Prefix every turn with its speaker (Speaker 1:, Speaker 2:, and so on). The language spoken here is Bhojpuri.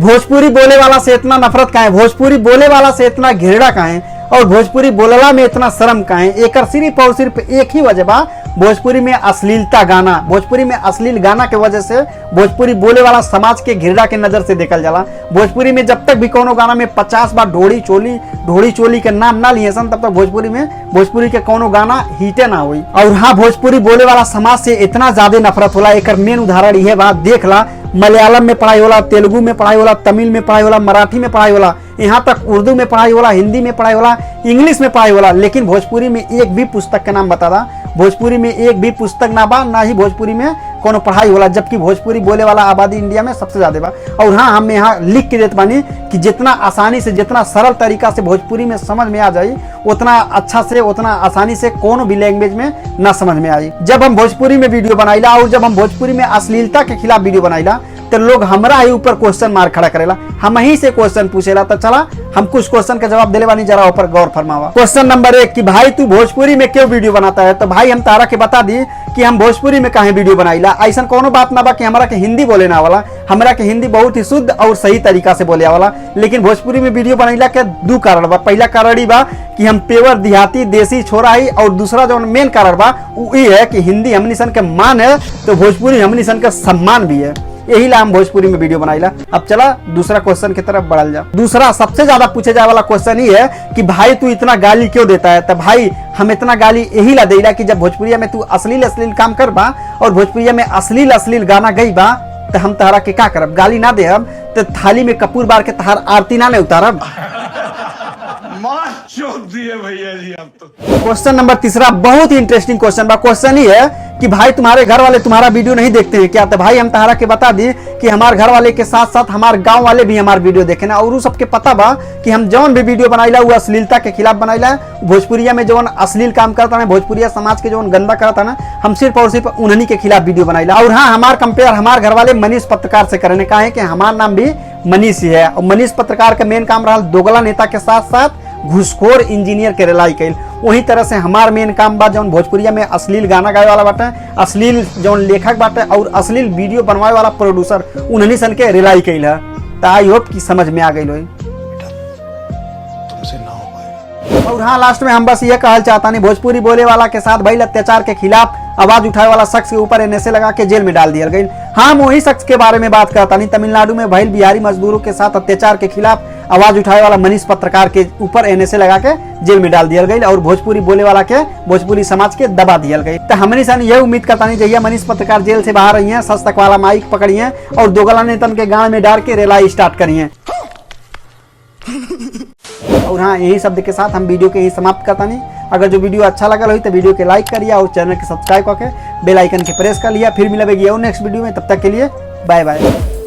Speaker 1: भोजपुरी बोले वाला से इतना नफरत का है, भोजपुरी बोले वाला से इतना घृणा का है और भोजपुरी बोलला में इतना शर्म का है। एक सिर्फ और सिर्फ एक ही वजह बा, भोजपुरी में अश्लीलता गाना, भोजपुरी में अश्लील गाना के वजह से भोजपुरी बोले वाला समाज के घृणा के नजर से देखल जाला। भोजपुरी में जब तक भी कोनो गाना में 50 बार ढोड़ी चोली के नाम ना लिए सन, तब तक भोजपुरी के कोनो गाना हिटे ना हुई। और हाँ, भोजपुरी बोले वाला समाज से इतना ज्यादा नफरत होला, एक मेन उदाहरण यह बात देख ला। मलयालम में पढ़ाई होला, तेलुगु में पढ़ाई होला, तमिल में पढ़ाई होला, मराठी में पढ़ाई होला, यहाँ तक उर्दू में पढ़ाई होला, हिंदी में पढ़ाई होला, इंग्लिश में पढ़ाई होला, लेकिन भोजपुरी में एक भी पुस्तक का नाम बता दा। भोजपुरी में एक भी पुस्तक ना बा, ना ही भोजपुरी में कोनो पढ़ाई होला, जबकि भोजपुरी बोले वाला आबादी इंडिया में सबसे ज्यादा बा। और हाँ, हम यहाँ लिख के देते बानी कि जितना आसानी से, जितना सरल तरीका से भोजपुरी में समझ में आ जाए, उतना अच्छा से, उतना आसानी से कोनो भी लैंग्वेज में ना समझ में आई। जब हम भोजपुरी में वीडियो बनाइला और जब हम भोजपुरी में अश्लीलता के खिलाफ वीडियो बनाइला, तो लोग हमरा ही ऊपर क्वेश्चन मार्क खड़ा करेला, हम ही से क्वेश्चन पूछेला। तो चला हम कुछ क्वेश्चन का जवाब देले बानी, जरा ऊपर गौर फरमावा। क्वेश्चन नंबर 1 कि भाई तू भोजपुरी में क्यों वीडियो बनाता है? तो भाई हम तारा के बता दी कि हम भोजपुरी में काहे वीडियो बनाइला। ऐसा कोनो बात ना बा कि हमरा के हिंदी बोले ना वाला, हमरा के हिंदी बहुत ही शुद्ध और सही तरीका से बोले वाला, लेकिन भोजपुरी में वीडियो बनाइला के दो कारण बा। पहला कारण ही बा कि हम पेवर देहाती देसी छोरा ही, और दूसरा जो मेन कारण बा वो ये है कि हिंदी हमनी सन के मान है तो भोजपुरी हमनी सन का सम्मान भी है, यही ला हम भोजपुरी में वीडियो बनाइला। अब चला दूसरा क्वेश्चन की तरफ बढ़ल जा। दूसरा सबसे ज्यादा पूछे जाए वाला क्वेश्चन ही है कि भाई तू इतना गाली क्यों देता है? तो भाई हम इतना गाली यही ला देला कि जब भोजपुरिया में तू अश्लील काम कर बा और भोजपुरिया में अश्लील गाना गई बा, तो हम तहरा के का करब? गाली ना दे हम तो थाली में कपूर बार के तहार आरती ना उतारब। भैया जी आप तो। क्वेश्चन नंबर 3 बहुत ही इंटरेस्टिंग क्वेश्चन बा। क्वेश्चन ही है कि भाई तुम्हारे घर वाले तुम्हारा वीडियो नहीं देखते हैं क्या? तो भाई हम तहरा के बता दी कि हमारे घर वाले के साथ साथ हमारे गांव वाले भी हमारे वीडियो देखे ना, और सबके पता बा कि हम जौन भी वीडियो बनाइला वो अश्लीलता के खिलाफ बनाइला। भोजपुरिया में जौन अश्लील काम करता है, भोजपुरिया समाज के जौन गंदा करता है, हम सिर्फ और सिर्फ उन्हीं के खिलाफ वीडियो बनाइला। और हाँ, हमार कंपेयर हमारे घर वाले मनीष पत्रकार से करने का है कि हमारा नाम भी मनीष ही है, और मनीष पत्रकार का मेन काम रहा दोगला नेता के साथ साथ घुसखोर इंजीनियर के रिलाई कैल। वही तरह से हमार मेन काम बा जौन भोजपुरिया में अश्लील गाना गावे वाला बाटे, अश्लील जौन लेखक बाटे और अश्लील वीडियो बनवाए वाला प्रोड्यूसर, उन्हीं सन के रिलाई कैल है। तो आई होप कि समझ में आ गई हो। और हाँ, लास्ट में हम बस ये कहना चाहता नहीं, भोजपुरी बोले वाला के साथ भइल अत्याचार के खिलाफ आवाज उठाए वाला शख्स के ऊपर एनएसए लगा के जेल में डाल दिया गई। हाँ, वही शख्स के बारे में बात करता नहीं। तमिलनाडु में भइल बिहारी मजदूरों के साथ अत्याचार के खिलाफ आवाज उठाए वाला मनीष पत्रकार के ऊपर एनएसए लगा के जेल में डाल दिया गई और भोजपुरी बोले वाला के, भोजपुरी समाज के दबा दिया गई। तो हमने सन ये उम्मीद करता नहीं जहिया मनीष पत्रकार जेल से बाहर रही है, सच तक वाला माइक पकड़ी है और दोगला नेतन के गांव में डाल के रेलाई स्टार्ट करी है। और हाँ, यही शब्द के साथ हम वीडियो के ही समाप्त करता नहीं। अगर जो वीडियो अच्छा लगा हो तो वीडियो के लाइक करिए और चैनल के सब्सक्राइब करके बेल आइकन के प्रेस कर लिया। फिर मिलेगी और नेक्स्ट वीडियो में, तब तक के लिए बाय बाय।